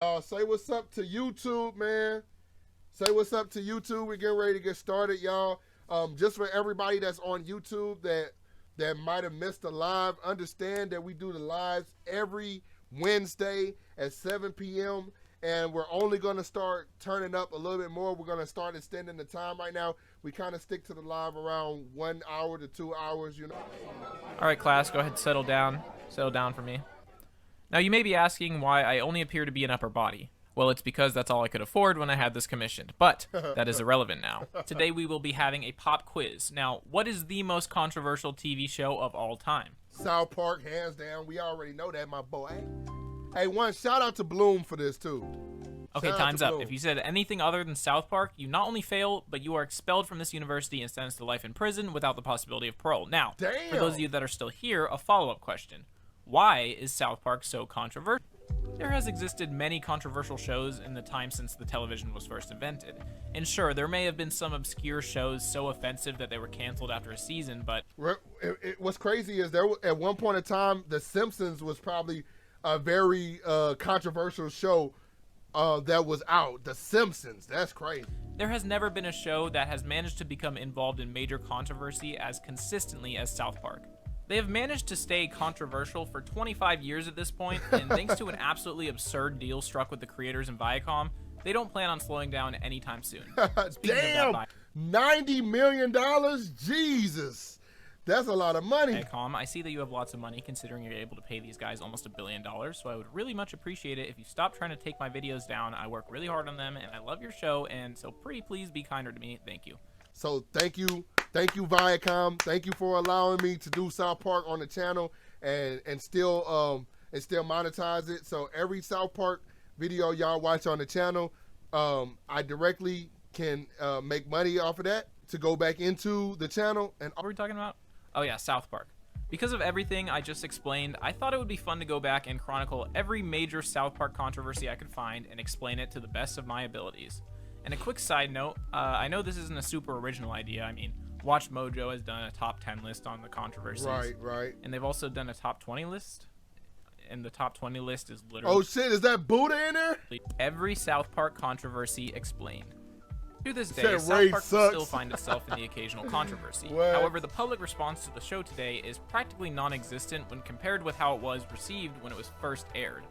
Say what's up to YouTube, man. Say what's up to YouTube. We're getting ready to get started, y'all. Just for everybody that's on YouTube that might have missed the live, understand that we do the lives every Wednesday at 7 p.m. And we're only going to start turning up a little bit more. We're going to start extending the time right now. We kind of stick to the live around 1 hour to 2 hours, you know. All right, class, go ahead and settle down. Settle down for me. Now, you may be asking why I only appear to be an upper body. Well, it's because that's all I could afford when I had this commissioned, but that is irrelevant now. Today we will be having a pop quiz. Now, what is the most controversial TV show of all time? South Park, hands down. We already know that, my boy. Hey, one shout out to Bloom for this, too. Okay, time's up. If you said anything other than South Park, you not only fail, but you are expelled from this university and sentenced to life in prison without the possibility of parole. Now, for those of you that are still here, a follow-up question. Why is South Park so controversial? There has existed many controversial shows in the time since the television was first invented. And sure, there may have been some obscure shows so offensive that they were canceled after a season, but... What's crazy is at one point in time, The Simpsons was probably a very controversial show that was out. The Simpsons, that's crazy. There has never been a show that has managed to become involved in major controversy as consistently as South Park. They have managed to stay controversial for 25 years at this point, and thanks to an absolutely absurd deal struck with the creators and Viacom, they don't plan on slowing down anytime soon. Damn! $90 million? Jesus! That's a lot of money. Viacom, I see that you have lots of money considering you're able to pay these guys almost $1 billion, so I would really much appreciate it if you stop trying to take my videos down. I work really hard on them, and I love your show, and so pretty please be kinder to me. Thank you. So thank you Viacom. Thank you for allowing me to do South Park on the channel and still monetize it. So every South Park video y'all watch on the channel, I directly can make money off of that to go back into the channel. And what were we talking about? Oh yeah, South Park. Because of everything I just explained, I thought it would be fun to go back and chronicle every major South Park controversy I could find and explain it to the best of my abilities. And a quick side note, I know this isn't a super original idea. I mean, Watch Mojo has done a top 10 list on the controversies. Right. And they've also done a top 20 list. And the top 20 list is literally... Oh shit, is that Buddha in there? Every South Park controversy explained. To this day, South Park will still find itself in the occasional controversy. However, the public response to the show today is practically non-existent when compared with how it was received when it was first aired.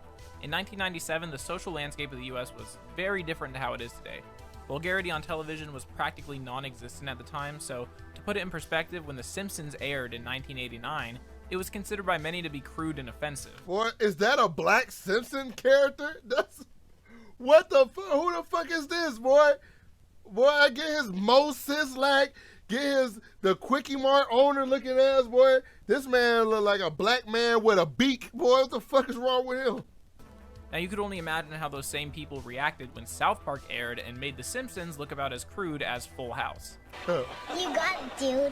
In 1997, the social landscape of the US was very different to how it is today. Vulgarity on television was practically non-existent at the time, so to put it in perspective, when The Simpsons aired in 1989, it was considered by many to be crude and offensive. Boy, is that a black Simpson character? What the fuck? Who the fuck is this, boy? Boy, I get his Mo Sislak, get the Quickie Mart owner looking ass, boy. This man look like a black man with a beak, boy. What the fuck is wrong with him? Now, you could only imagine how those same people reacted when South Park aired and made The Simpsons look about as crude as Full House. You got it, dude.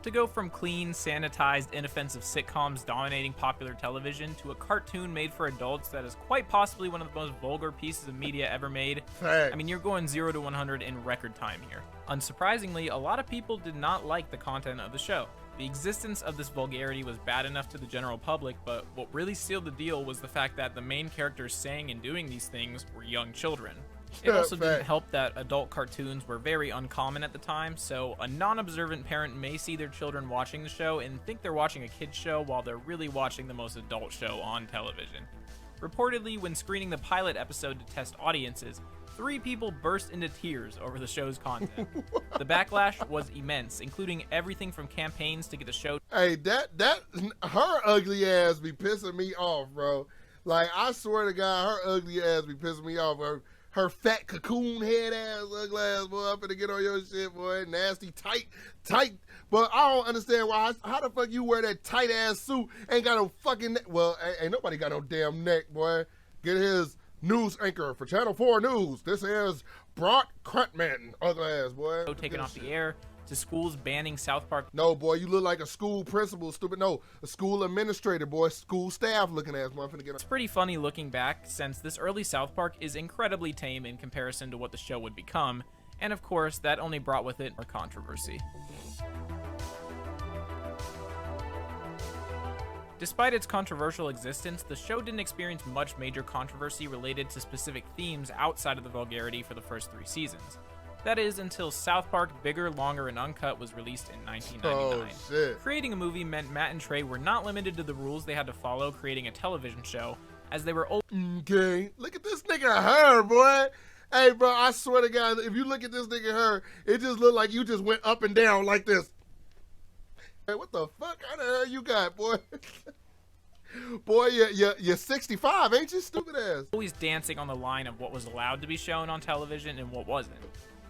To go from clean, sanitized, inoffensive sitcoms dominating popular television to a cartoon made for adults that is quite possibly one of the most vulgar pieces of media ever made, I mean, you're going 0 to 100 in record time here. Unsurprisingly, a lot of people did not like the content of the show. The existence of this vulgarity was bad enough to the general public, but what really sealed the deal was the fact that the main characters saying and doing these things were young children. It also didn't help that adult cartoons were very uncommon at the time, so a non-observant parent may see their children watching the show and think they're watching a kid's show while they're really watching the most adult show on television. Reportedly, when screening the pilot episode to test audiences, 3 people burst into tears over the show's content. The backlash was immense, including everything from campaigns to get the show... Hey, her ugly ass be pissing me off, bro. Like, I swear to God, her ugly ass be pissing me off. Her fat cocoon head ass, ugly ass, boy. I'm finna get on your shit, boy. Nasty, tight. But I don't understand how the fuck you wear that tight ass suit, ain't got no fucking neck. Well, ain't nobody got no damn neck, boy. Get his news anchor for Channel 4 News. This is Brock Cruntman, ugly ass, boy. Taken off the air, to schools banning South Park. No, boy, you look like a school principal, stupid. No, a school administrator, boy. School staff looking ass, boy. I'm finna get on. It's pretty funny looking back, since this early South Park is incredibly tame in comparison to what the show would become, and of course, that only brought with it more controversy. Despite its controversial existence, the show didn't experience much major controversy related to specific themes outside of the vulgarity for the first 3 seasons. That is, until South Park Bigger, Longer, and Uncut was released in 1999. Oh, shit. Creating a movie meant Matt and Trey were not limited to the rules they had to follow creating a television show, as they were Okay, look at this nigga hair, boy. Hey, bro, I swear to God, if you look at this nigga hair, it just looked like you just went up and down like this. Hey, what the fuck kind of hair you got, boy? Boy, you're 65, ain't you, stupid ass? always dancing on the line of what was allowed to be shown on television and what wasn't.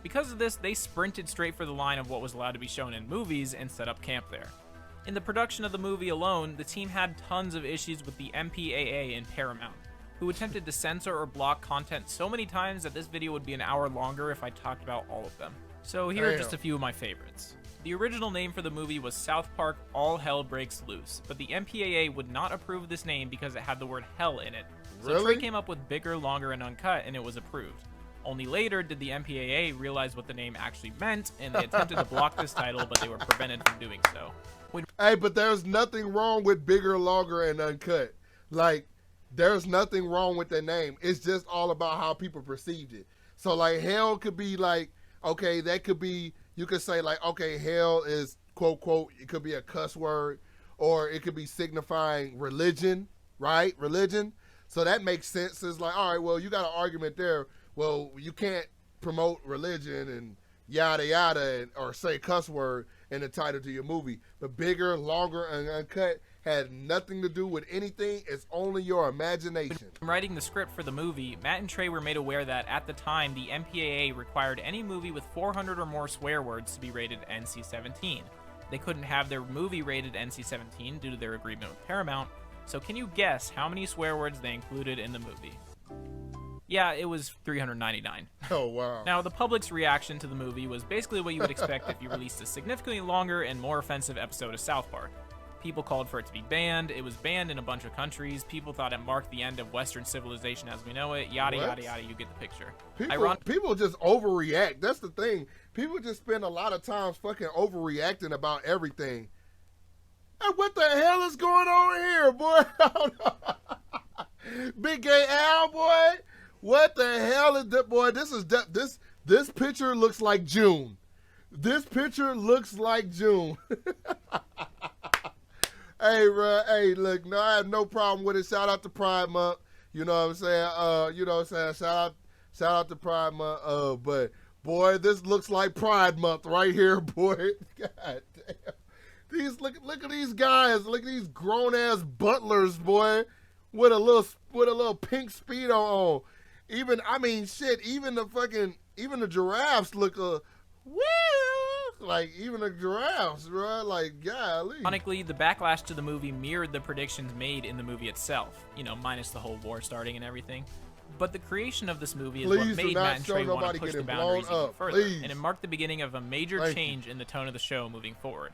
Because of this, they sprinted straight for the line of what was allowed to be shown in movies and set up camp there. In the production of the movie alone, the team had tons of issues with the MPAA and Paramount, who attempted to censor or block content so many times that this video would be an hour longer if I talked about all of them. So here are just a few of my favorites. The original name for the movie was South Park All Hell Breaks Loose, but the MPAA would not approve this name because it had the word hell in it. So Really? Trey came up with Bigger, Longer, and Uncut, and it was approved. Only later did the MPAA realize what the name actually meant, and they attempted to block this title, but they were prevented from doing so. Hey, but there's nothing wrong with Bigger, Longer, and Uncut. Like, there's nothing wrong with the name. It's just all about how people perceived it. So, like, hell could be like, okay, that could be, you could say like, okay, hell is quote, quote, it could be a cuss word, or it could be signifying religion, right? Religion. So that makes sense. It's like, all right, well, you got an argument there. Well, you can't promote religion and yada, yada, or say cuss word in the title to your movie. But Bigger, Longer, and Uncut had nothing to do with anything. It's only your imagination. When writing the script for the movie, Matt and Trey were made aware that at the time, the MPAA required any movie with 400 or more swear words to be rated NC-17. They couldn't have their movie rated NC-17 due to their agreement with Paramount, so can you guess how many swear words they included in the movie? Yeah, it was 399. Oh, wow. Now, the public's reaction to the movie was basically what you would expect if you released a significantly longer and more offensive episode of South Park. People called for it to be banned. It was banned in a bunch of countries. People thought it marked the end of Western civilization as we know it. Yada, yada, yada. You get the picture. People just overreact. That's the thing. People just spend a lot of time fucking overreacting about everything. Hey, what the hell is going on here, boy? Big Gay Al, boy. What the hell is that, boy? This picture looks like June. This picture looks like June. Hey, bro. Hey, look. No, I have no problem with it. Shout out to Pride Month. You know what I'm saying? You know what I'm saying? Shout out to Pride Month. But boy, this looks like Pride Month right here, boy. God damn. Look at these guys. Look at these grown ass butlers, boy, with a little pink Speedo on. Even the giraffes look woo. Like, even the giraffes, bro. Like, golly. Ironically, the backlash to the movie mirrored the predictions made in the movie itself, you know, minus the whole war starting and everything. But the creation of this movie is what made Matt and Trey want to push the boundaries even further, and it marked the beginning of a major change in the tone of the show moving forward.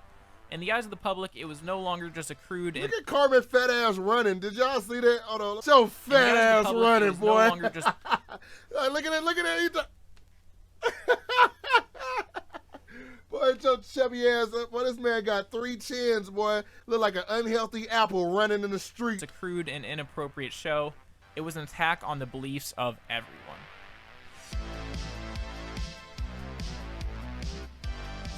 In the eyes of the public, it was no longer just a crude... Look at Carmen fat ass running. Did y'all see that? Hold on. So fat ass running, boy. No longer just... Look at it. Boy, your chubby ass up. Boy, this man got 3 chins, boy. Look like an unhealthy apple running in the street. It's a crude and inappropriate show. It was an attack on the beliefs of everyone.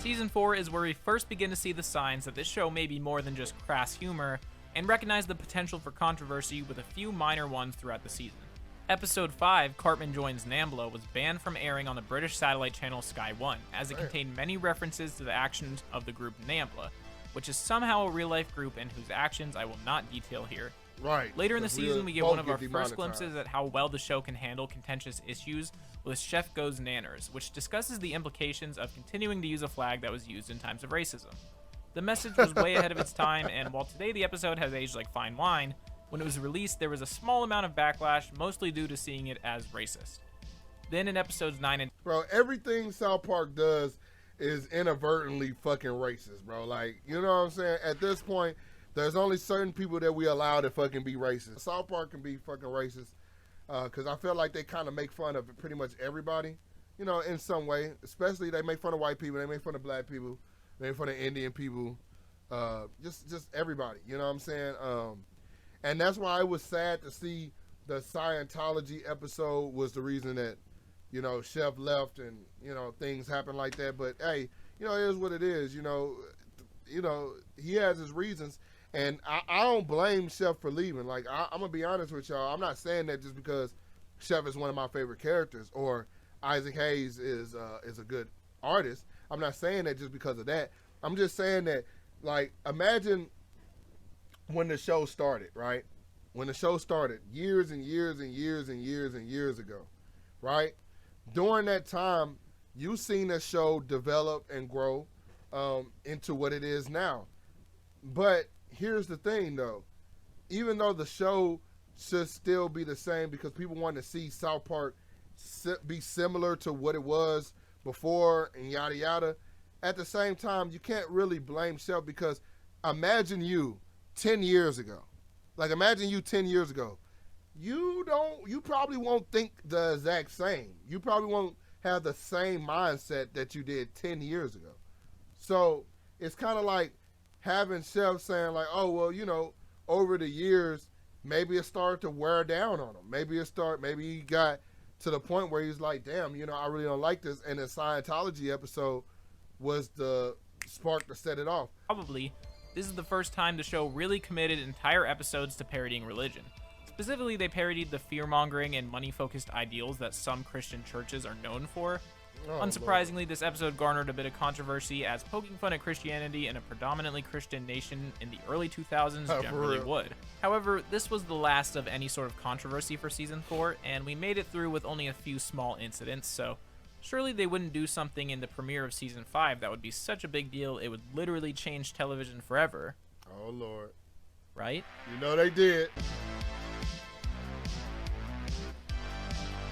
Season 4 is where we first begin to see the signs that this show may be more than just crass humor, and recognize the potential for controversy with a few minor ones throughout the season. Episode 5, Cartman Joins NAMBLA, was banned from airing on the British satellite channel Sky One, as it contained many references to the actions of the group NAMBLA, which is somehow a real-life group and whose actions I will not detail here. Right. Later in the season, we get one of our first glimpses at how well the show can handle contentious issues with Chef Goes Nanners, which discusses the implications of continuing to use a flag that was used in times of racism. The message was way ahead of its time, and while today the episode has aged like fine wine, when it was released, there was a small amount of backlash, mostly due to seeing it as racist. Then in episodes 9 and... Bro, everything South Park does is inadvertently fucking racist, bro. Like, you know what I'm saying? At this point, there's only certain people that we allow to fucking be racist. South Park can be fucking racist, because I feel like they kind of make fun of pretty much everybody, you know, in some way. Especially they make fun of white people, they make fun of black people, they make fun of Indian people, just everybody. You know what I'm saying? And that's why it was sad to see the Scientology episode was the reason that, you know, Chef left and, you know, things happen like that. But hey, you know, it is what it is. You know, he has his reasons, and I don't blame Chef for leaving. Like I'm gonna be honest with y'all, I'm not saying that just because Chef is one of my favorite characters or Isaac Hayes is a good artist. I'm not saying that just because of that. I'm just saying that, like, imagine when the show started, right? When the show started years and years and years and years and years ago, right? During that time, you've seen the show develop and grow into what it is now. But here's the thing, though. Even though the show should still be the same because people want to see South Park be similar to what it was before and yada yada, at the same time, you can't really blame Chef because imagine you 10 years ago. Like, imagine you 10 years ago. You probably won't think the exact same. You probably won't have the same mindset that you did 10 years ago. So it's kind of like having Chef saying like, oh, well, you know, over the years, maybe it started to wear down on him. Maybe he got to the point where he's like, damn, you know, I really don't like this. And the Scientology episode was the spark to set it off. Probably, this is the first time the show really committed entire episodes to parodying religion. Specifically, they parodied the fear-mongering and money-focused ideals that some Christian churches are known for. Oh, Unsurprisingly, Lord. This episode garnered a bit of controversy, as poking fun at Christianity in a predominantly Christian nation in the early 2000s generally would. However, this was the last of any sort of controversy for Season 4, and we made it through with only a few small incidents, so surely they wouldn't do something in the premiere of Season 5 that would be such a big deal it would literally change television forever. Oh, Lord. Right? You know they did.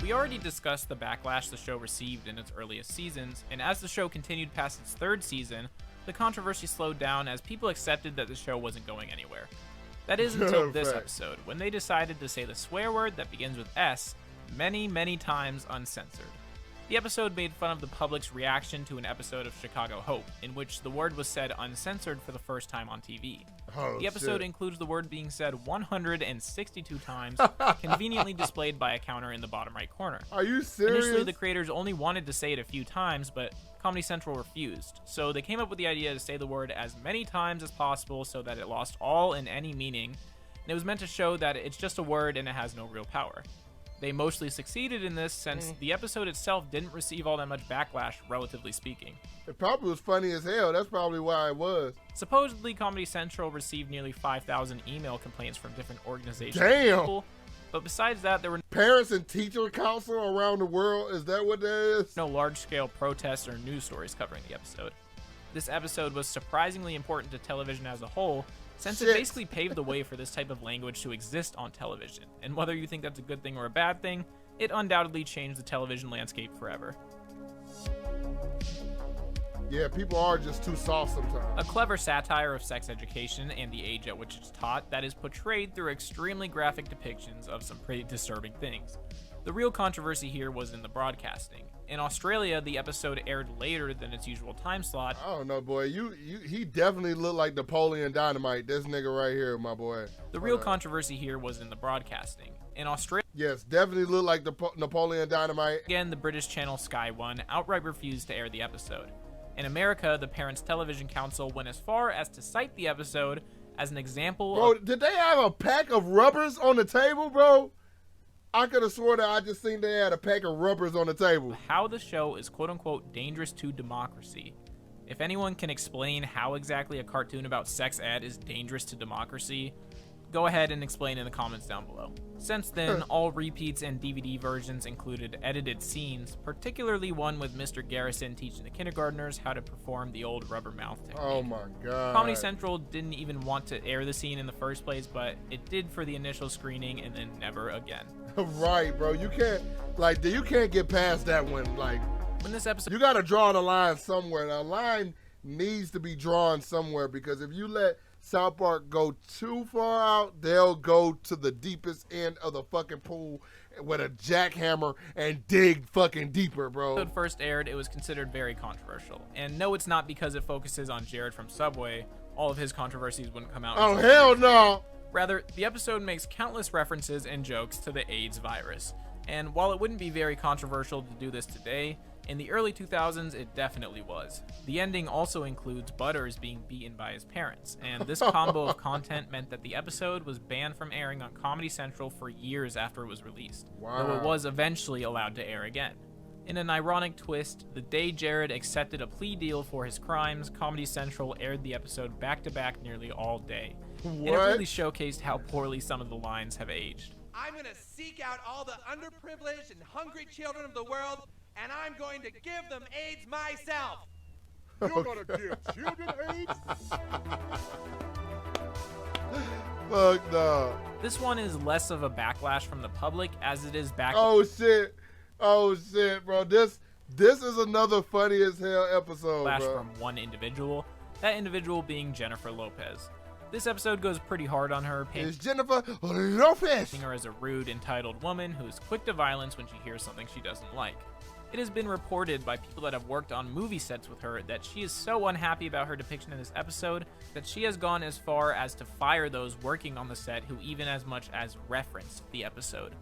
We already discussed the backlash the show received in its earliest seasons, and as the show continued past its third season, the controversy slowed down as people accepted that the show wasn't going anywhere. That is until this episode, when they decided to say the swear word that begins with S many, many times uncensored. The episode made fun of the public's reaction to an episode of Chicago Hope, in which the word was said uncensored for the first time on TV. Oh, the episode includes the word being said 162 times, conveniently displayed by a counter in the bottom right corner. Are you serious? Initially, the creators only wanted to say it a few times, but Comedy Central refused. So they came up with the idea to say the word as many times as possible so that it lost all and any meaning, and it was meant to show that it's just a word and it has no real power. They mostly succeeded in this since the episode itself didn't receive all that much backlash, relatively speaking. It probably was funny as hell. That's probably why it was. Supposedly, Comedy Central received nearly 5,000 email complaints from different organizations. Damn! People, but besides that, there were Parents and teacher council around the world. Is that what that is? no large-scale protests or news stories covering the episode. This episode was surprisingly important to television as a whole, since it basically paved the way for this type of language to exist on television. And whether you think that's a good thing or a bad thing, it undoubtedly changed the television landscape forever. Yeah, people are just too soft sometimes. A clever satire of sex education and the age at which it's taught that is portrayed through extremely graphic depictions of some pretty disturbing things. The real controversy here was in the broadcasting. In Australia, the episode aired later than its usual time slot. I don't know, boy. He definitely looked like Napoleon Dynamite. This nigga right here, my boy. The real controversy here was in the broadcasting. In Australia, yes, definitely looked like Napoleon Dynamite. Again, the British channel Sky One outright refused to air the episode. In America, the Parents Television Council went as far as to cite the episode as an example Bro, did they have a pack of rubbers on the table, bro? I could have sworn that I just seen they had a pack of rubbers on the table. How the show is quote-unquote dangerous to democracy. If anyone can explain how exactly a cartoon about sex ed is dangerous to democracy, go ahead and explain in the comments down below. Since then, all repeats and DVD versions included edited scenes, particularly one with Mr. Garrison teaching the kindergartners how to perform the old rubber mouth technique. Oh my god. Comedy Central didn't even want to air the scene in the first place, but it did for the initial screening and then never again. Right, bro. You can't get past that one. Like, When this episode you gotta draw the line somewhere. The line needs to be drawn somewhere because if you let South Park go too far out, they'll go to the deepest end of the fucking pool with a jackhammer and dig fucking deeper, bro. When the episode first aired, it was considered very controversial. And no, it's not because it focuses on Jared from Subway, all of his controversies wouldn't come out. Oh, hell no! Rather, the episode makes countless references and jokes to the AIDS virus. And while it wouldn't be very controversial to do this today, in the early 2000s, it definitely was. The ending also includes Butters being beaten by his parents, and this combo of content meant that the episode was banned from airing on Comedy Central for years after it was released, though it was eventually allowed to air again. In an ironic twist, the day Jared accepted a plea deal for his crimes, Comedy Central aired the episode back-to-back nearly all day. And it really showcased how poorly some of the lines have aged. I'm going to seek out all the underprivileged and hungry children of the world, and I'm going to give them AIDS myself. You're going to give children AIDS? Fuck no. This one is less of a backlash from the public as it is Oh shit, bro. This is another funny as hell episode, backlash bro. from one individual, that individual being Jennifer Lopez. This episode goes pretty hard on her, It's Jennifer Lopez. painting her as a rude, entitled woman who is quick to violence when she hears something she doesn't like. It has been reported by people that have worked on movie sets with her that she is so unhappy about her depiction in this episode that she has gone as far as to fire those working on the set who even as much as referenced the episode.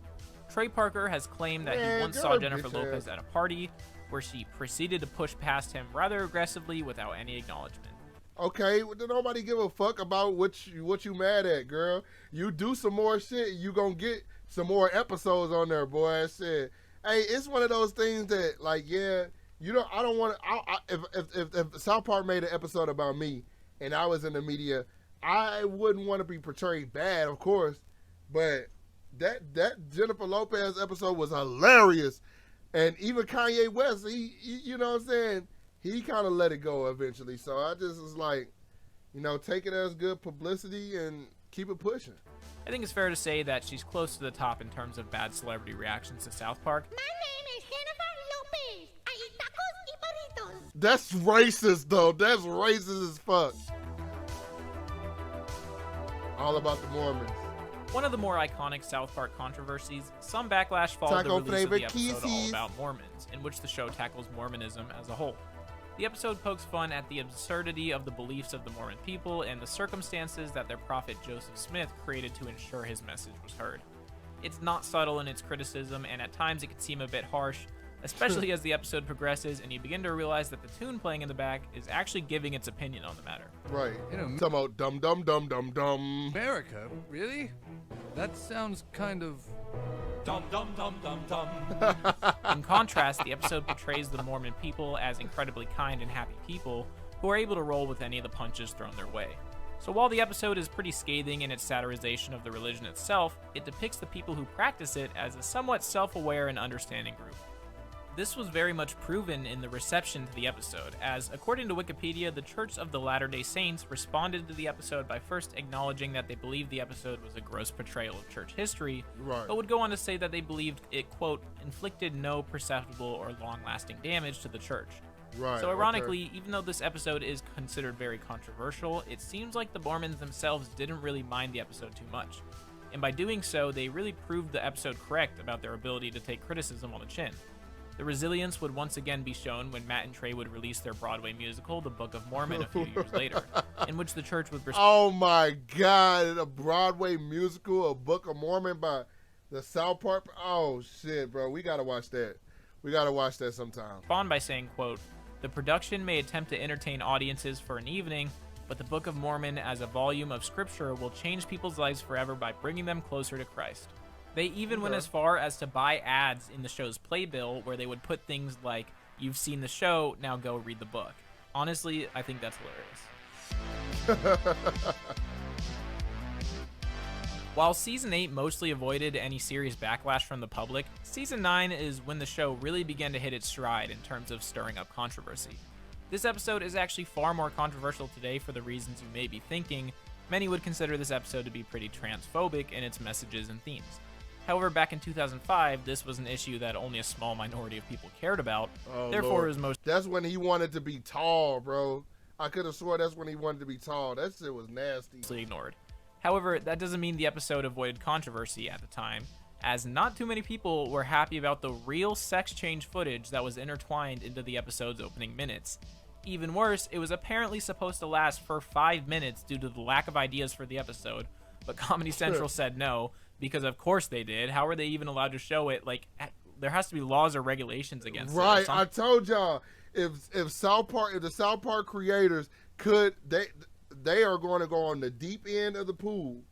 Trey Parker has claimed that he once saw Jennifer Lopez at a party where she proceeded to push past him rather aggressively without any acknowledgement. Okay, well, nobody give a fuck about what you mad at, girl. You do some more shit, you gonna get some more episodes on there, boy. Shit. Hey, it's one of those things that, like, yeah, you know, I don't want to. If South Park made an episode about me and I was in the media, I wouldn't want to be portrayed bad, of course. But that Jennifer Lopez episode was hilarious, and even Kanye West, he you know what I'm saying, he kind of let it go eventually. So I just was like, you know, take it as good publicity and keep it pushing. I think it's fair to say that she's close to the top in terms of bad celebrity reactions to South Park. My name is Jennifer Lopez. I eat tacos y burritos. That's racist, though. That's racist as fuck. All About the Mormons. One of the more iconic South Park controversies, some backlash followed the release of the episode All About Mormons, in which the show tackles Mormonism as a whole. The episode pokes fun at the absurdity of the beliefs of the Mormon people and the circumstances that their prophet Joseph Smith created to ensure his message was heard. It's not subtle in its criticism, and at times it can seem a bit harsh, especially as the episode progresses and you begin to realize that the tune playing in the back is actually giving its opinion on the matter. Right. You know, Talking about dum dum dum dum dum. America? Really? That sounds kind of... Dum dum dum dum dum. In contrast, the episode portrays the Mormon people as incredibly kind and happy people who are able to roll with any of the punches thrown their way. So while the episode is pretty scathing in its satirization of the religion itself, it depicts the people who practice it as a somewhat self-aware and understanding group. This was very much proven in the reception to the episode, as according to Wikipedia, the Church of the Latter-day Saints responded to the episode by first acknowledging that they believed the episode was a gross portrayal of church history, but would go on to say that they believed it, quote, inflicted no perceptible or long-lasting damage to the church. So ironically, even though this episode is considered very controversial, it seems like the Mormons themselves didn't really mind the episode too much. And by doing so, they really proved the episode correct about their ability to take criticism on the chin. The resilience would once again be shown when Matt and Trey would release their Broadway musical, The Book of Mormon, a few years later, in which the church would... Oh my God, a Broadway musical, A Book of Mormon by the South Park... Oh shit, bro, we gotta watch that. We gotta watch that sometime. Respond by saying, quote, "The production may attempt to entertain audiences for an evening, but the Book of Mormon as a volume of scripture will change people's lives forever by bringing them closer to Christ." They even went as far as to buy ads in the show's playbill where they would put things like, "You've seen the show, now go read the book." Honestly, I think that's hilarious. While Season 8 mostly avoided any serious backlash from the public, Season 9 is when the show really began to hit its stride in terms of stirring up controversy. This episode is actually far more controversial today for the reasons you may be thinking. Many would consider this episode to be pretty transphobic in its messages and themes. However, back in 2005, this was an issue that only a small minority of people cared about. Therefore, it was most... That's when he wanted to be tall, bro. I could have swore that's when he wanted to be tall. That shit was nasty. Ignored. However, that doesn't mean the episode avoided controversy at the time, as not too many people were happy about the real sex change footage that was intertwined into the episode's opening minutes. Even worse, it was apparently supposed to last for 5 minutes due to the lack of ideas for the episode, but Comedy Central said no, because of course they did. How are they even allowed to show it? Like, there has to be laws or regulations against it. Right, I told y'all, if the South Park creators could, they are going to go on the deep end of the pool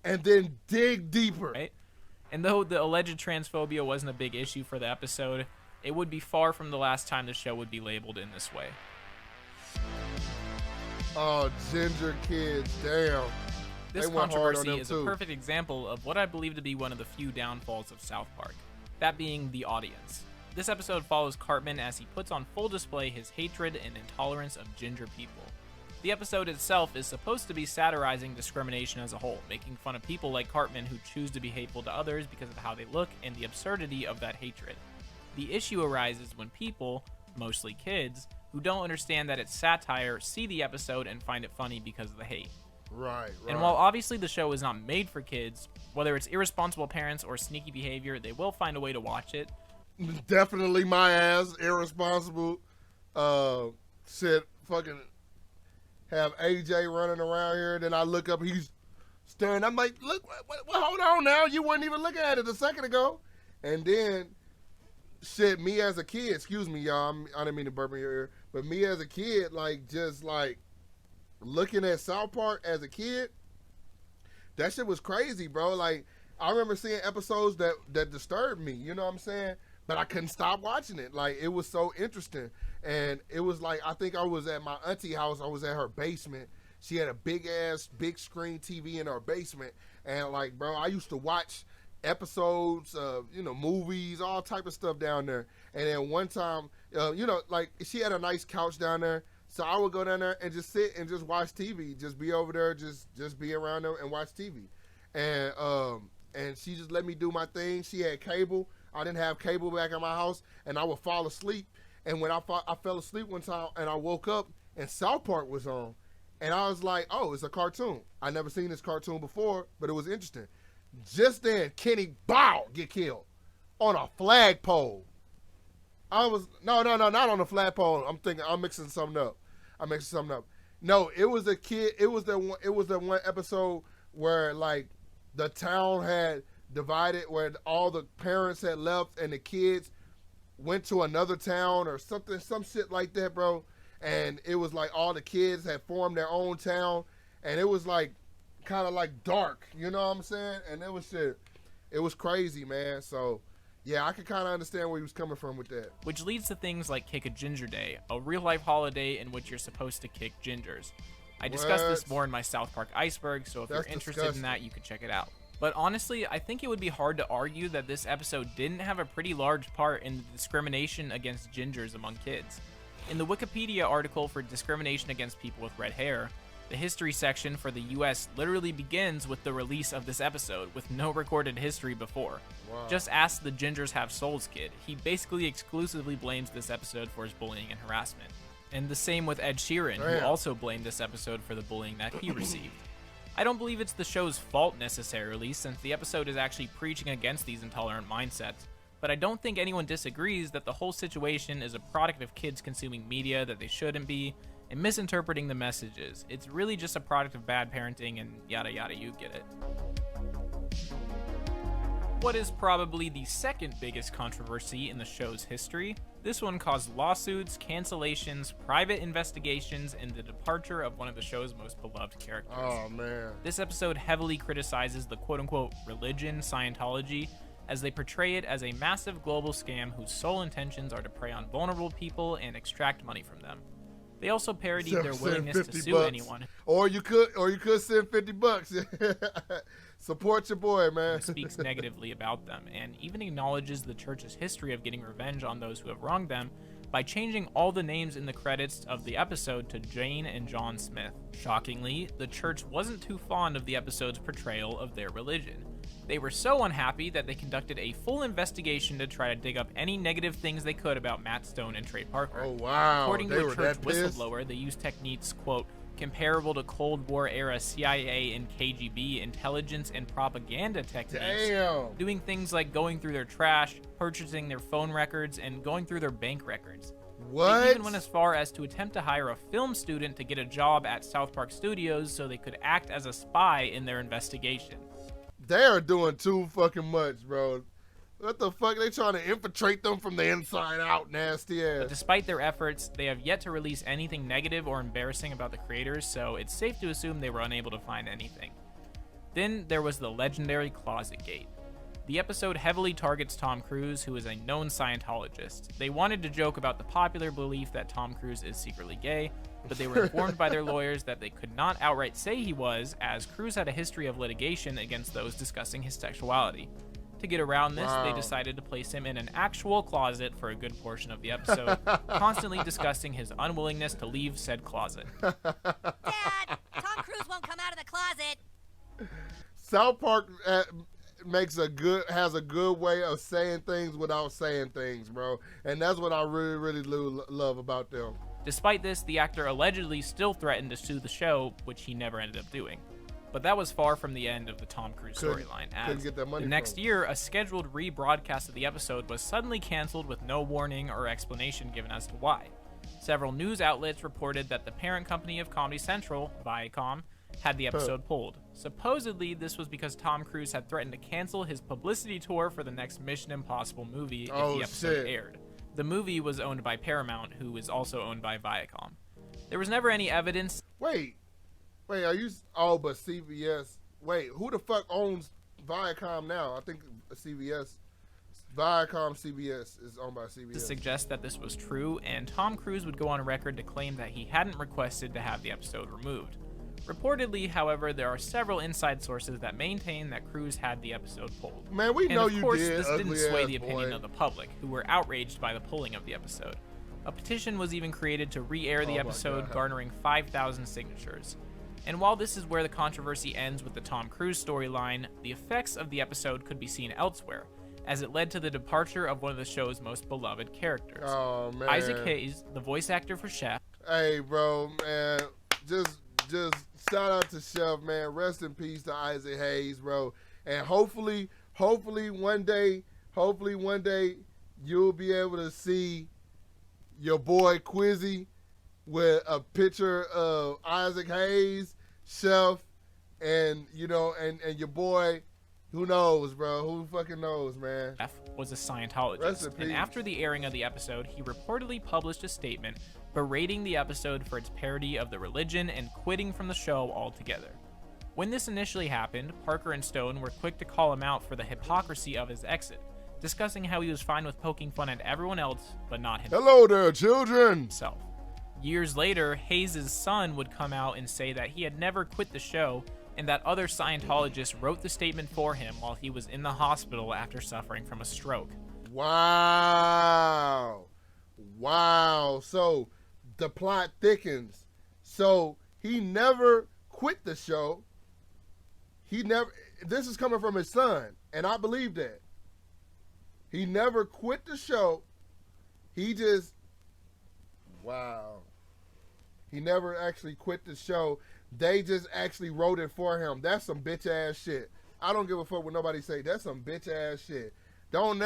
and then dig deeper. Right? And though the alleged transphobia wasn't a big issue for the episode, it would be far from the last time the show would be labeled in this way. Oh, ginger kids, damn. This controversy is a perfect example of what I believe to be one of the few downfalls of South Park, that being the audience. This episode follows Cartman as he puts on full display his hatred and intolerance of ginger people. The episode itself is supposed to be satirizing discrimination as a whole, making fun of people like Cartman who choose to be hateful to others because of how they look and the absurdity of that hatred. The issue arises when people, mostly kids, who don't understand that it's satire, see the episode and find it funny because of the hate. Right. And while obviously the show is not made for kids, whether it's irresponsible parents or sneaky behavior, they will find a way to watch it. Definitely my ass, irresponsible. Shit, fucking have AJ running around here, then I look up, he's staring. I'm like, look, hold on now, you weren't even looking at it a second ago. And then, shit, me as a kid, excuse me, y'all, I didn't mean to burp in your ear, but me as a kid, like, just like, looking at South Park as a kid, that shit was crazy, bro. Like, I remember seeing episodes that disturbed me, you know what I'm saying? But I couldn't stop watching it. Like, it was so interesting. And it was like, I think I was at my auntie house. I was at her basement. She had a big screen TV in her basement. And like, bro, I used to watch episodes of, movies, all type of stuff down there. And then one time, like, she had a nice couch down there. So I would go down there and just sit and just watch TV. Just be over there, just be around there and watch TV. And she just let me do my thing. She had cable. I didn't have cable back in my house, and I would fall asleep. And when I fell asleep one time, and I woke up, and South Park was on. And I was like, oh, it's a cartoon. I never seen this cartoon before, but it was interesting. Just then, Kenny, get killed on a flagpole. I was, no, not on the flagpole. I'm thinking, I'm mixing something up. No, it was a kid. It was the one episode where, like, the town had divided, where all the parents had left and the kids went to another town or something, some shit like that, bro. And it was like all the kids had formed their own town, and it was like kind of like dark, you know what I'm saying? And it was shit. It was crazy, man. So yeah, I could kind of understand where he was coming from with that. Which leads to things like Kick a Ginger Day, a real-life holiday in which you're supposed to kick gingers. I discussed this more in my South Park Iceberg, so if you're interested in that, you can check it out. But honestly, I think it would be hard to argue that this episode didn't have a pretty large part in the discrimination against gingers among kids. In the Wikipedia article for discrimination against people with red hair, the history section for the US literally begins with the release of this episode, with no recorded history before. Wow. Just ask the Gingers Have Souls kid. He basically exclusively blames this episode for his bullying and harassment. And the same with Ed Sheeran, who also blamed this episode for the bullying that he received. I don't believe it's the show's fault necessarily, since the episode is actually preaching against these intolerant mindsets, but I don't think anyone disagrees that the whole situation is a product of kids consuming media that they shouldn't be, and misinterpreting the messages. It's really just a product of bad parenting and yada yada, you get it. What is probably the second biggest controversy in the show's history? This one caused lawsuits, cancellations, private investigations, and the departure of one of the show's most beloved characters. Oh, man. This episode heavily criticizes the quote-unquote religion, Scientology, as they portray it as a massive global scam whose sole intentions are to prey on vulnerable people and extract money from them. They also parodied their willingness to sue anyone. Or you could send $50. Support your boy, man. Who speaks negatively about them, and even acknowledges the church's history of getting revenge on those who have wronged them by changing all the names in the credits of the episode to Jane and John Smith. Shockingly, the church wasn't too fond of the episode's portrayal of their religion. They were so unhappy that they conducted a full investigation to try to dig up any negative things they could about Matt Stone and Trey Parker. Oh, wow. According to a church whistleblower, they used techniques, quote, comparable to Cold War era CIA and KGB intelligence and propaganda techniques. Damn. Doing things like going through their trash, purchasing their phone records, and going through their bank records. What? They even went as far as to attempt to hire a film student to get a job at South Park Studios so they could act as a spy in their investigation. They are doing too fucking much, bro. What the fuck? They trying to infiltrate them from the inside out, nasty ass. But despite their efforts, they have yet to release anything negative or embarrassing about the creators, so it's safe to assume they were unable to find anything. Then there was the legendary Closet Gate. The episode heavily targets Tom Cruise, who is a known Scientologist. They wanted to joke about the popular belief that Tom Cruise is secretly gay, but they were informed by their lawyers that they could not outright say he was, as Cruise had a history of litigation against those discussing his sexuality. To get around this, they decided to place him in an actual closet for a good portion of the episode, constantly discussing his unwillingness to leave said closet. Dad, Tom Cruise won't come out of the closet. South Park has a good way of saying things without saying things, bro. And that's what I really, really love about them. Despite this, the actor allegedly still threatened to sue the show, which he never ended up doing. But that was far from the end of the Tom Cruise storyline, as the next year, a scheduled rebroadcast of the episode was suddenly canceled with no warning or explanation given as to why. Several news outlets reported that the parent company of Comedy Central, Viacom, had the episode pulled. Supposedly, this was because Tom Cruise had threatened to cancel his publicity tour for the next Mission Impossible movie if the episode aired. The movie was owned by Paramount, who is also owned by Viacom. There was never any evidence. Wait, are you? Oh, but CBS. Wait, who the fuck owns Viacom now? I think CBS. Viacom CBS is owned by CBS. To suggest that this was true, and Tom Cruise would go on record to claim that he hadn't requested to have the episode removed. Reportedly, however, there are several inside sources that maintain that Cruise had the episode pulled. Man, we know you did. And of course, this didn't sway the opinion of the public, who were outraged by the pulling of the episode. A petition was even created to re-air the episode, garnering 5,000 signatures. And while this is where the controversy ends with the Tom Cruise storyline, the effects of the episode could be seen elsewhere, as it led to the departure of one of the show's most beloved characters. Oh, man. Isaac Hayes, the voice actor for Chef. Hey, bro, man, just shout out to Chef, man. Rest in peace to Isaac Hayes, bro. And hopefully one day you'll be able to see your boy Quizzy with a picture of Isaac Hayes, Chef, and and your boy, who knows, bro? Who fucking knows, man? Chef was a Scientologist, and after the airing of the episode, he reportedly published a statement berating the episode for its parody of the religion and quitting from the show altogether. When this initially happened, Parker and Stone were quick to call him out for the hypocrisy of his exit, discussing how he was fine with poking fun at everyone else, but not himself. Hello there, children! Years later, Hayes' son would come out and say that he had never quit the show, and that other Scientologists wrote the statement for him while he was in the hospital after suffering from a stroke. Wow. So the plot thickens. So he never quit the show. This is coming from his son, and I believe that. He never quit the show. He never actually quit the show. They just actually wrote it for him. That's some bitch ass shit. I don't give a fuck what nobody say. That's some bitch ass shit. Don't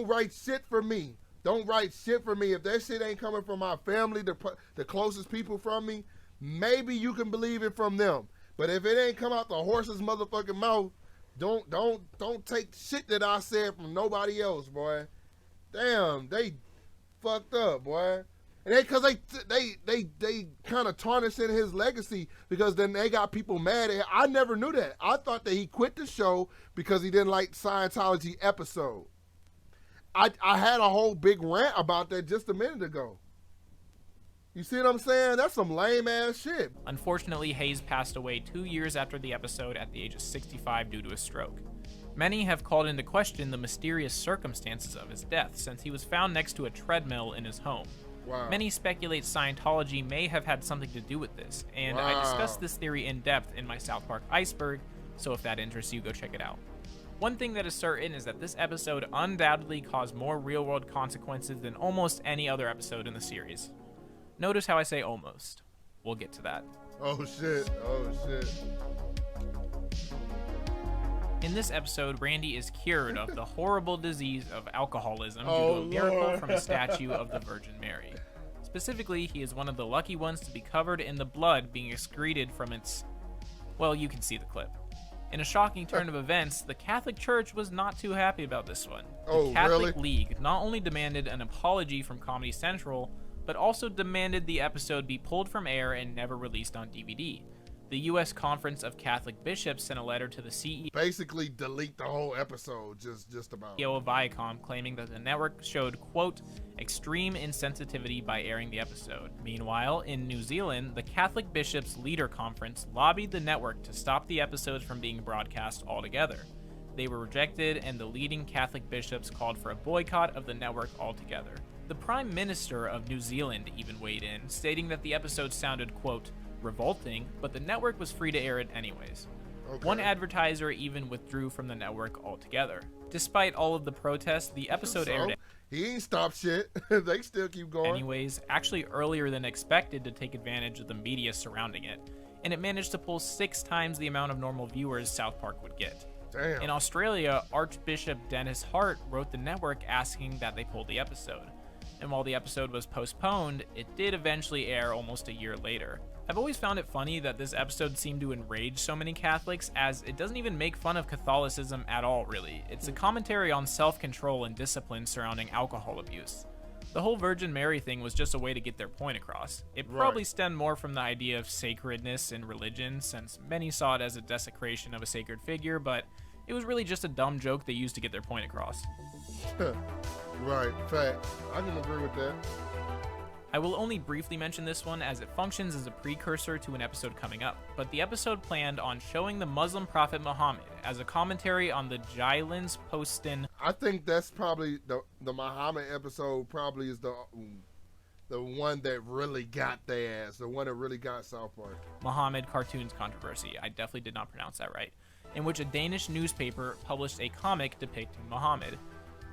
write shit for me. Don't write shit for me. If that shit ain't coming from my family, the closest people from me, maybe you can believe it from them. But if it ain't come out the horse's motherfucking mouth, don't take shit that I said from nobody else, boy. Damn, they fucked up, boy. And they kind of tarnishing his legacy, because then they got people mad at him. I never knew that. I thought that he quit the show because he didn't like Scientology episode. I had a whole big rant about that just a minute ago. You see what I'm saying? That's some lame ass shit. Unfortunately, Hayes passed away 2 years after the episode at the age of 65 due to a stroke. Many have called into question the mysterious circumstances of his death, since he was found next to a treadmill in his home. Wow. Many speculate Scientology may have had something to do with this, and I discussed this theory in depth in my South Park Iceberg, so if that interests you, go check it out. One thing that is certain is that this episode undoubtedly caused more real-world consequences than almost any other episode in the series. Notice how I say almost. We'll get to that. Oh shit. In this episode, Randy is cured of the horrible disease of alcoholism due to Oh, a miracle Lord. from a statue of the Virgin Mary. Specifically, he is one of the lucky ones to be covered in the blood being excreted from its... Well, you can see the clip. In a shocking turn of events, the Catholic Church was not too happy about this one. The Oh, Catholic really? League not only demanded an apology from Comedy Central, but also demanded the episode be pulled from air and never released on DVD. The U.S. Conference of Catholic Bishops sent a letter to the CEO Basically, delete the whole episode, just about. of Viacom, claiming that the network showed, quote, extreme insensitivity by airing the episode. Meanwhile, in New Zealand, the Catholic Bishops' Leader Conference lobbied the network to stop the episodes from being broadcast altogether. They were rejected, and the leading Catholic bishops called for a boycott of the network altogether. The Prime Minister of New Zealand even weighed in, stating that the episode sounded, quote, revolting, but the network was free to air it anyways. Okay. One advertiser even withdrew from the network altogether. Despite all of the protests, the episode aired He ain't stopped shit. They still keep going. anyways, actually earlier than expected to take advantage of the media surrounding it, and it managed to pull 6 times the amount of normal viewers South Park would get. Damn. In Australia, Archbishop Dennis Hart wrote the network asking that they pull the episode. And while the episode was postponed, it did eventually air almost a year later. I've always found it funny that this episode seemed to enrage so many Catholics, as it doesn't even make fun of Catholicism at all, really. It's a commentary on self-control and discipline surrounding alcohol abuse. The whole Virgin Mary thing was just a way to get their point across. It probably stemmed more from the idea of sacredness in religion, since many saw it as a desecration of a sacred figure, but it was really just a dumb joke they used to get their point across. Right, fact. I can agree with that. I will only briefly mention this one as it functions as a precursor to an episode coming up, but the episode planned on showing the Muslim prophet Muhammad as a commentary on the Jyllands Posten. I think that's probably the Muhammad episode. Probably is the one that really got their ass, the one that really got South Park. Muhammad cartoons controversy. I definitely did not pronounce that right. In which a Danish newspaper published a comic depicting Muhammad.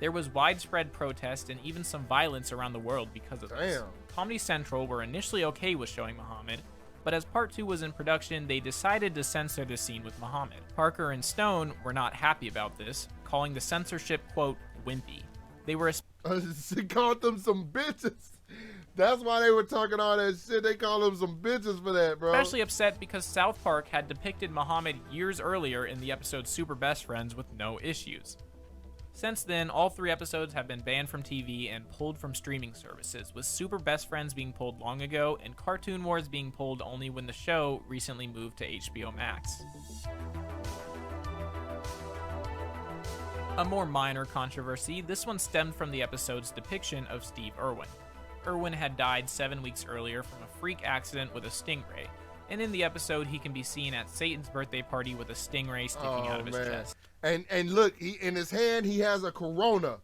There was widespread protest and even some violence around the world because of this. Damn. Comedy Central were initially okay with showing Muhammad, but as part 2 was in production, they decided to censor the scene with Muhammad. Parker and Stone were not happy about this, calling the censorship, quote, wimpy. They were She called them some bitches. That's why they were talking all that shit. They called them some bitches for that, bro. especially upset because South Park had depicted Muhammad years earlier in the episode Super Best Friends with no issues. Since then, all 3 episodes have been banned from TV and pulled from streaming services, with Super Best Friends being pulled long ago and Cartoon Wars being pulled only when the show recently moved to HBO Max. A more minor controversy, this one stemmed from the episode's depiction of Steve Irwin. Irwin had died 7 weeks earlier from a freak accident with a stingray, and in the episode he can be seen at Satan's birthday party with a stingray sticking out of his chest. And look, he in his hand he has a corona.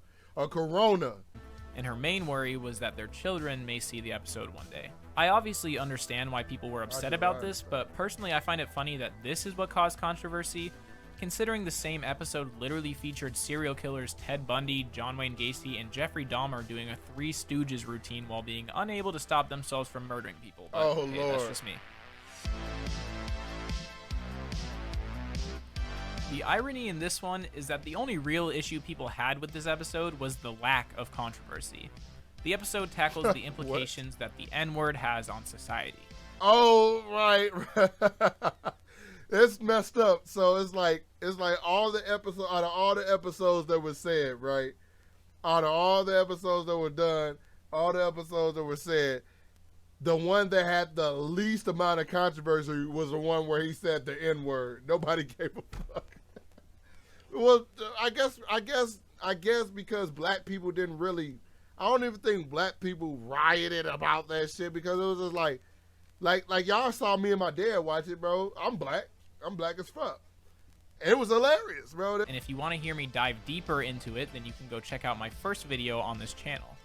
And her main worry was that their children may see the episode one day. I obviously understand why people were upset about this, but personally I find it funny that this is what caused controversy, considering the same episode literally featured serial killers Ted Bundy, John Wayne Gacy, and Jeffrey Dahmer doing a Three Stooges routine while being unable to stop themselves from murdering people. But, Oh, hey, Lord. that's just me. The irony in this one is that the only real issue people had with this episode was the lack of controversy. The episode tackles the implications that the N-word has on society. Oh, right. It's messed up. So it's like all the episodes, out of all the episodes that were said, right? Out of all the episodes that were done, all the episodes that were said, the one that had the least amount of controversy was the one where he said the N-word. Nobody gave a fuck. Well, I guess because black people didn't really. I don't even think black people rioted about that shit because it was just like y'all saw me and my dad watch it, bro. I'm black as fuck. It was hilarious, bro. And if you want to hear me dive deeper into it, then you can go check out my first video on this channel.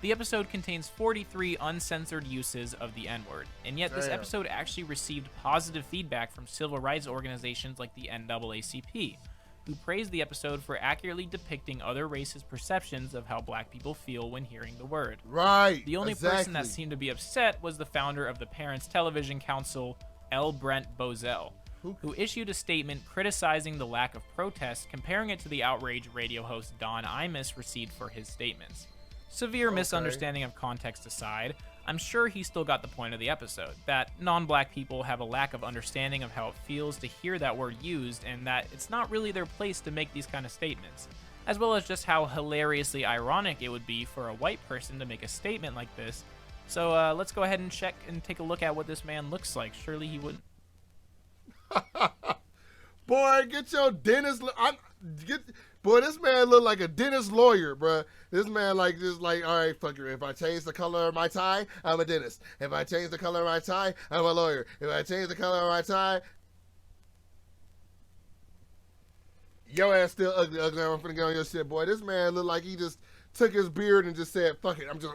The episode contains 43 uncensored uses of the N-word, and yet this Damn. episode actually received positive feedback from civil rights organizations like the NAACP, who praised the episode for accurately depicting other races' perceptions of how black people feel when hearing the word. Right. The only person that seemed to be upset was the founder of the Parents Television Council, L. Brent Bozell, who issued a statement criticizing the lack of protest, comparing it to the outrage radio host Don Imus received for his statements. Severe misunderstanding of context aside, I'm sure he still got the point of the episode, that non-black people have a lack of understanding of how it feels to hear that word used, and that it's not really their place to make these kind of statements, as well as just how hilariously ironic it would be for a white person to make a statement like this. So let's go ahead and check and take a look at what this man looks like. Surely he wouldn't. Boy, get your dentist. Boy, this man look like a dentist lawyer, bruh. This man like just like, all right, fuck it. If I change the color of my tie, I'm a dentist. If I change the color of my tie, I'm a lawyer. If I change the color of my tie, your ass still ugly. I'm finna get on your shit, boy. This man look like he just took his beard and just said, fuck it, I'm just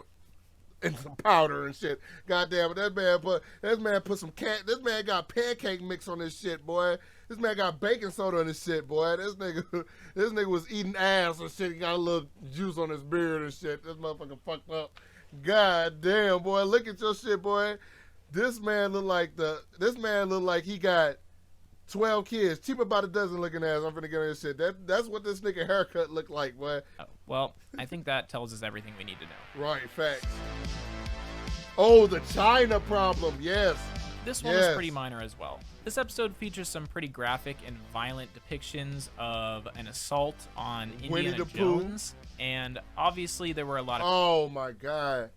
and some powder and shit. Goddamn it, this man put some this man got pancake mix on this shit, boy. This man got baking soda on this shit, boy. This nigga was eating ass and shit. He got a little juice on his beard and shit. This motherfucker fucked up. God damn, boy. Look at your shit, boy. This man look like he got 12 kids. Cheap about a dozen looking ass. I'm finna get on this shit. That's what this nigga haircut looked like, boy. Oh, well, I think that tells us everything we need to know. Right, facts. Oh, the China Probrem, yes. This one was pretty minor as well. This episode features some pretty graphic and violent depictions of an assault on Indiana Jones, and obviously there were a lot of... Oh my God.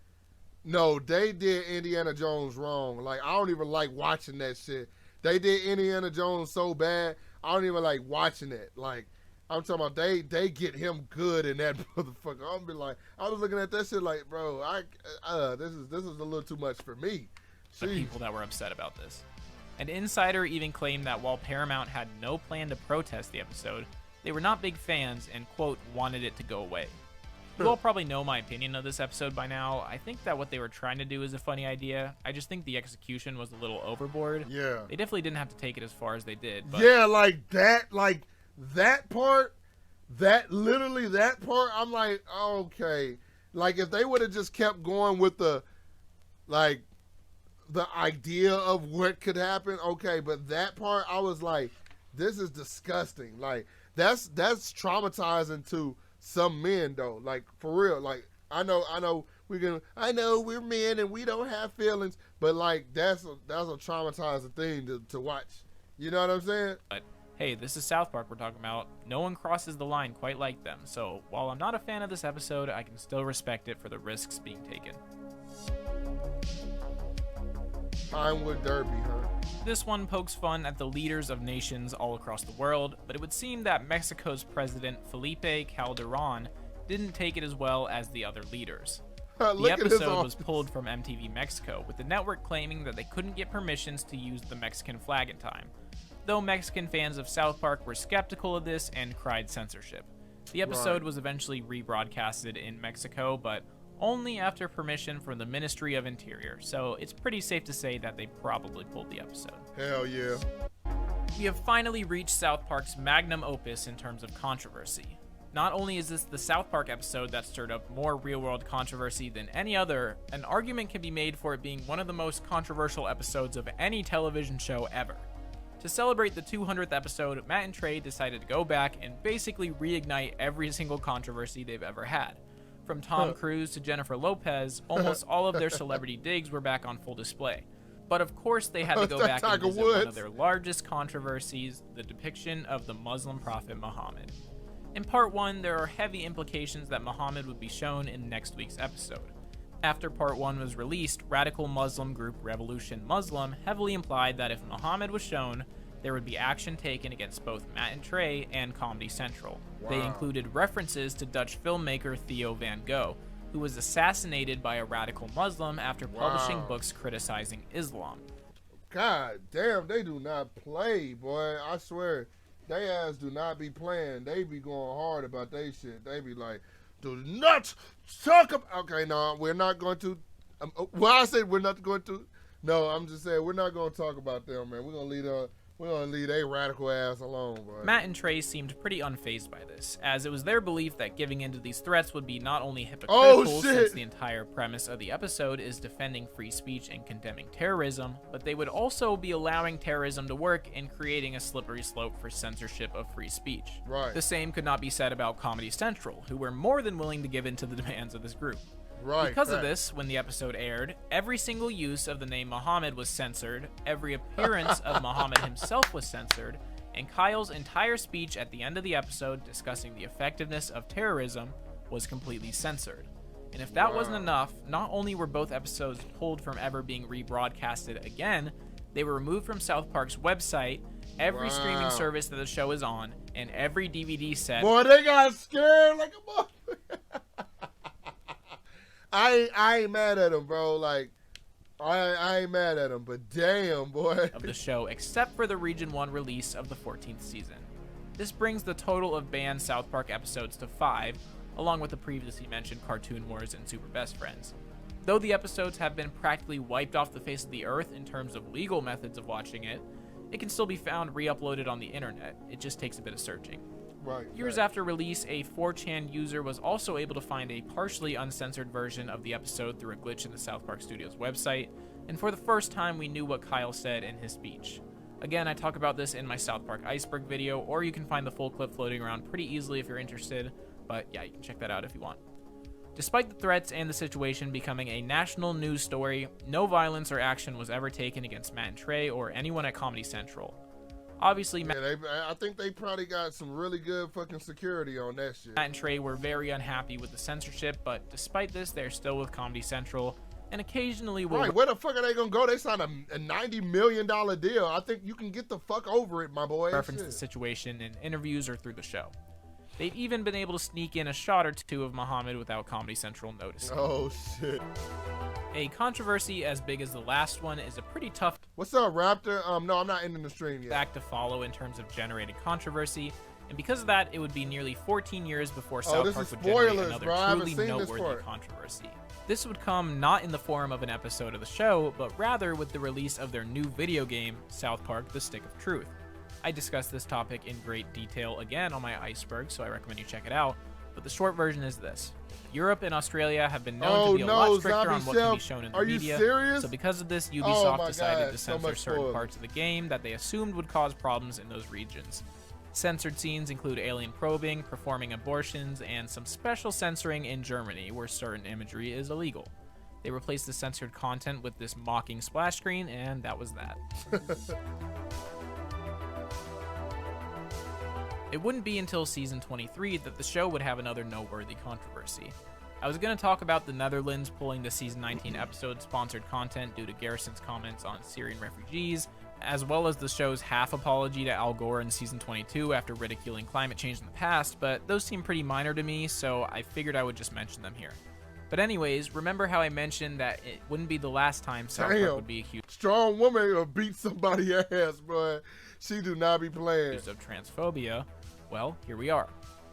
No, they did Indiana Jones wrong. Like, I don't even like watching that shit. They did Indiana Jones so bad, I don't even like watching it. Like, I'm talking about they get him good in that motherfucker. I'm be like, I was looking at that shit like, bro, this is a little too much for me. The people that were upset about this. An insider even claimed that while Paramount had no plan to protest the episode, they were not big fans and, quote, wanted it to go away. You all probably know my opinion of this episode by now. I think that what they were trying to do is a funny idea. I just think the execution was a little overboard. Yeah. They definitely didn't have to take it as far as they did. But yeah, that part, I'm like, okay. Like, if they would have just kept going with the idea of what could happen, okay, but that part, I was like, this is disgusting. Like, that's traumatizing to some men, though. Like, for real. Like, I know we're men and we don't have feelings, but like, that's a traumatizing thing to watch. You know what I'm saying? But hey, this is South Park we're talking about. No one crosses the line quite like them, so while I'm not a fan of this episode, I can still respect it for the risks being taken. Pinewood Derby, huh? This one pokes fun at the leaders of nations all across the world, but it would seem that Mexico's president Felipe Calderon didn't take it as well as the other leaders. The episode was pulled from MTV Mexico, with the network claiming that they couldn't get permissions to use the Mexican flag in time, though Mexican fans of South Park were skeptical of this and cried censorship. The episode was eventually rebroadcasted in Mexico, but only after permission from the Ministry of Interior, so it's pretty safe to say that they probably pulled the episode. Hell yeah. We have finally reached South Park's magnum opus in terms of controversy. Not only is this the South Park episode that stirred up more real-world controversy than any other, an argument can be made for it being one of the most controversial episodes of any television show ever. To celebrate the 200th episode, Matt and Trey decided to go back and basically reignite every single controversy they've ever had. From Tom Cruise to Jennifer Lopez, almost all of their celebrity digs were back on full display. But of course they had to go back and visit one of their largest controversies, the depiction of the Muslim prophet Muhammad. In part 1, there are heavy implications that Muhammad would be shown in next week's episode. After part 1 was released, radical Muslim group Revolution Muslim heavily implied that if Muhammad was shown, there would be action taken against both Matt and Trey and Comedy Central. Wow. They included references to Dutch filmmaker Theo van Gogh, who was assassinated by a radical Muslim after publishing books criticizing Islam. God damn, they do not play, boy. I swear, they ass do not be playing. They be going hard about they shit. They be like, do not talk about... Okay, no, we're not going to... I said we're not going to... No, I'm just saying we're not going to talk about them, man. We're going to leave We gonna leave they radical ass alone, bro. Matt and Trey seemed pretty unfazed by this, as it was their belief that giving into these threats would be not only hypocritical since the entire premise of the episode is defending free speech and condemning terrorism, but they would also be allowing terrorism to work and creating a slippery slope for censorship of free speech. Right. The same could not be said about Comedy Central, who were more than willing to give in to the demands of this group. Right. Because of this, when the episode aired, every single use of the name Muhammad was censored, every appearance of Muhammad himself was censored, and Kyle's entire speech at the end of the episode discussing the effectiveness of terrorism was completely censored. And if that wasn't enough, not only were both episodes pulled from ever being rebroadcasted again, they were removed from South Park's website, every streaming service that the show is on, and every DVD set. Boy, they got scared like a motherfucker. I ain't mad at him, bro. Like, I ain't mad at him, but damn, boy. Of the show, except for the Region 1 release of the 14th season. This brings the total of banned South Park episodes to 5, along with the previously mentioned Cartoon Wars and Super Best Friends. Though the episodes have been practically wiped off the face of the earth in terms of legal methods of watching it, it can still be found re-uploaded on the internet. It just takes a bit of searching. Right. Years after release, a 4chan user was also able to find a partially uncensored version of the episode through a glitch in the South Park Studios website, and for the first time we knew what Kyle said in his speech. Again, I talk about this in my South Park Iceberg video, or you can find the full clip floating around pretty easily if you're interested, but yeah, you can check that out if you want. Despite the threats and the situation becoming a national news story, no violence or action was ever taken against Matt and Trey or anyone at Comedy Central. Obviously, I think they probably got some really good fucking security on that shit. Matt and Trey were very unhappy with the censorship, but despite this, they're still with Comedy Central, and occasionally will... Right, where the fuck are they gonna go? They signed a $90 million deal. I think you can get the fuck over it, my boy. reference the situation in interviews or through the show. They've even been able to sneak in a shot or two of Muhammad without Comedy Central noticing. Oh, shit. A controversy as big as the last one is a pretty tough What's up, Raptor? No, I'm not ending the stream yet. fact to follow in terms of generated controversy, and because of that, it would be nearly 14 years before South Park would generate another truly noteworthy controversy. This would come not in the form of an episode of the show, but rather with the release of their new video game, South Park: The Stick of Truth. I discussed this topic in great detail again on my Iceberg, so I recommend you check it out, but the short version is this. Europe and Australia have been known to be a lot stricter on what can be shown in the media, serious? so because of this, Ubisoft decided to censor certain parts of the game that they assumed would cause problems in those regions. Censored scenes include alien probing, performing abortions, and some special censoring in Germany, where certain imagery is illegal. They replaced the censored content with this mocking splash screen, and that was that. It wouldn't be until season 23 that the show would have another noteworthy controversy. I was going to talk about the Netherlands pulling the season 19 episode sponsored content due to Garrison's comments on Syrian refugees, as well as the show's half apology to Al Gore in season 22 after ridiculing climate change in the past, but those seem pretty minor to me, so I figured I would just mention them here. But anyways, remember how I mentioned that it wouldn't be the last time South Park would be accused strong woman will beat somebody's ass, bro. She do not be playing. Of transphobia. Well, here we are.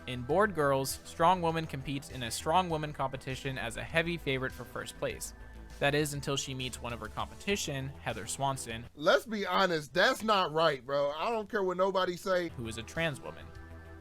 In Bored Girls, Strong Woman competes in a Strong Woman competition as a heavy favorite for first place. That is until she meets one of her competition, Heather Swanson. Let's be honest, that's not right, bro. I don't care what nobody say. Who is a trans woman.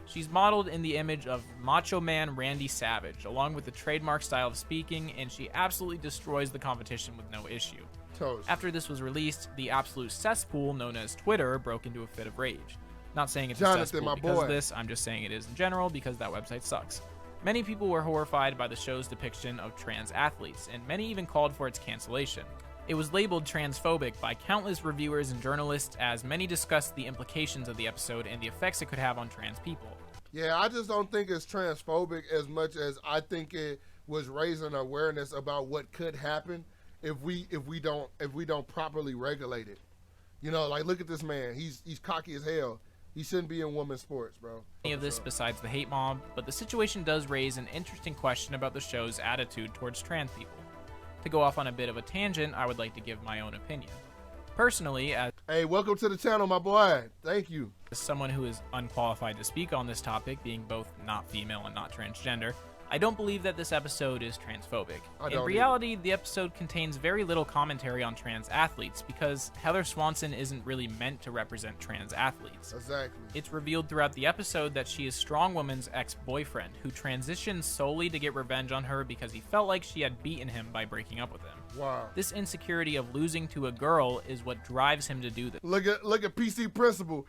She's modeled in the image of Macho Man Randy Savage, along with the trademark style of speaking, and she absolutely destroys the competition with no issue. Toast. After this was released, the absolute cesspool known as Twitter broke into a fit of rage. Not saying it's Jonathan, a cesspool my because boy. of this, I'm just saying it is in general because that website sucks. Many people were horrified by the show's depiction of trans athletes, and many even called for its cancellation. It was labeled transphobic by countless reviewers and journalists, as many discussed the implications of the episode and the effects it could have on trans people. Yeah, I just don't think it's transphobic as much as I think it was raising awareness about what could happen if we don't properly regulate it. You know, like, look at this man. He's cocky as hell. He shouldn't be in women's sports, bro. Any of this besides the hate mob, but the situation does raise an interesting question about the show's attitude towards trans people. To go off on a bit of a tangent, I would like to give my own opinion. Personally, as Hey, welcome to the channel, my boy. Thank you. someone who is unqualified to speak on this topic, being both not female and not transgender, I don't believe that this episode is transphobic. In don't reality, the episode contains very little commentary on trans athletes because Heather Swanson isn't really meant to represent trans athletes. Exactly. It's revealed throughout the episode that she is Strong Woman's ex-boyfriend who transitioned solely to get revenge on her because he felt like she had beaten him by breaking up with him. Wow. This insecurity of losing to a girl is what drives him to do this. Look at PC Principal.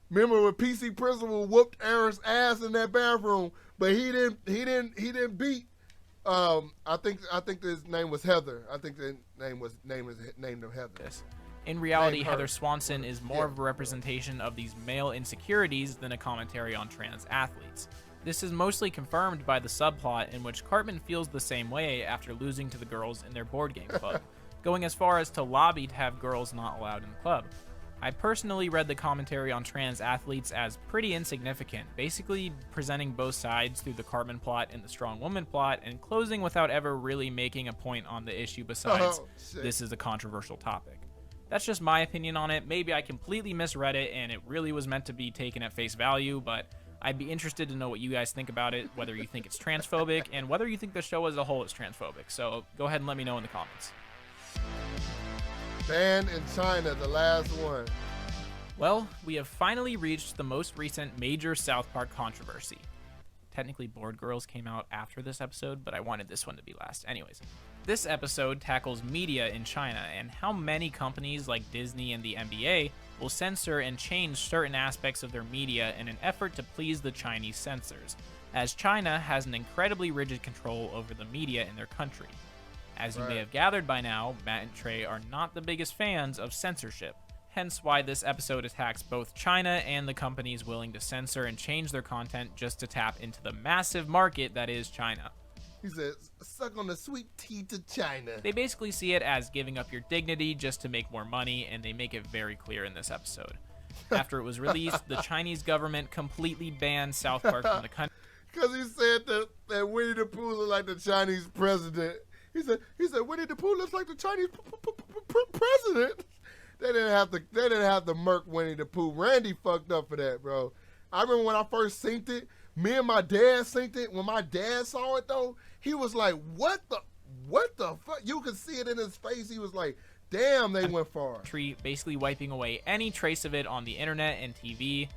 Remember when PC Principal whooped Aaron's ass in that bathroom, but he didn't beat. I think his name was Heather. I think the name was named him Heather. In reality, Heather Swanson is more of a representation of these male insecurities than a commentary on trans athletes. This is mostly confirmed by the subplot in which Cartman feels the same way after losing to the girls in their board game club, going as far as to lobby to have girls not allowed in the club. I personally read the commentary on trans athletes as pretty insignificant, basically presenting both sides through the Cartman plot and the Strong Woman plot, and closing without ever really making a point on the issue besides, this is a controversial topic. That's just my opinion on it. Maybe I completely misread it and it really was meant to be taken at face value, but I'd be interested to know what you guys think about it, whether you think it's transphobic, and whether you think the show as a whole is transphobic. So go ahead and let me know in the comments. Banned in China, the last one. Well, we have finally reached the most recent major South Park controversy. Technically, Bored Girls came out after this episode, but I wanted this one to be last. Anyways, this episode tackles media in China and how many companies like Disney and the NBA will censor and change certain aspects of their media in an effort to please the Chinese censors, as China has an incredibly rigid control over the media in their country. As you may have gathered by now, Matt and Trey are not the biggest fans of censorship, hence why this episode attacks both China and the companies willing to censor and change their content just to tap into the massive market that is China. He says, suck on the sweet tea to China. They basically see it as giving up your dignity just to make more money, and they make it very clear in this episode. After it was released, the Chinese government completely banned South Park from the country. Because he said that Winnie the Pooh looked like the Chinese president. He said Winnie the Pooh looks like the Chinese president. They didn't have to murk Winnie the Pooh. Randy fucked up for that, bro. I remember when I first synced it, me and my dad synced it. When my dad saw it though, he was like, what the fuck? You could see it in his face. He was like, damn, they went far. Basically wiping away any trace of it on the internet and TV.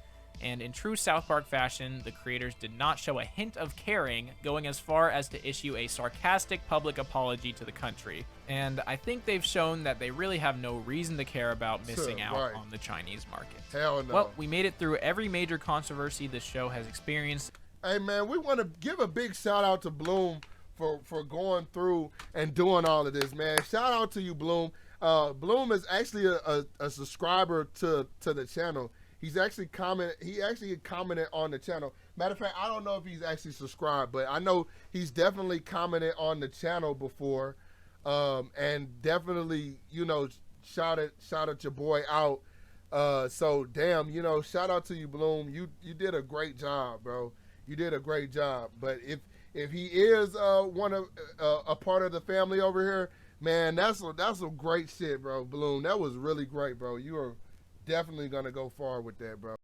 And in true South Park fashion, the creators did not show a hint of caring, going as far as to issue a sarcastic public apology to the country. And I think they've shown that they really have no reason to care about missing out on the Chinese market. Hell no. Well, we made it through every major controversy this show has experienced. Hey man, we want to give a big shout out to Bloom for going through and doing all of this, man. Shout out to you, Bloom. Bloom is actually a subscriber to the channel. He actually commented on the channel. Matter of fact, I don't know if he's actually subscribed, but I know he's definitely commented on the channel before, and definitely, you know, shouted your boy out. So damn, you know, shout out to you, Bloom. You did a great job, bro. You did a great job. But if he is a part of the family over here, man, that's some great shit, bro. Bloom, that was really great, bro. You are definitely gonna go far with that, bro.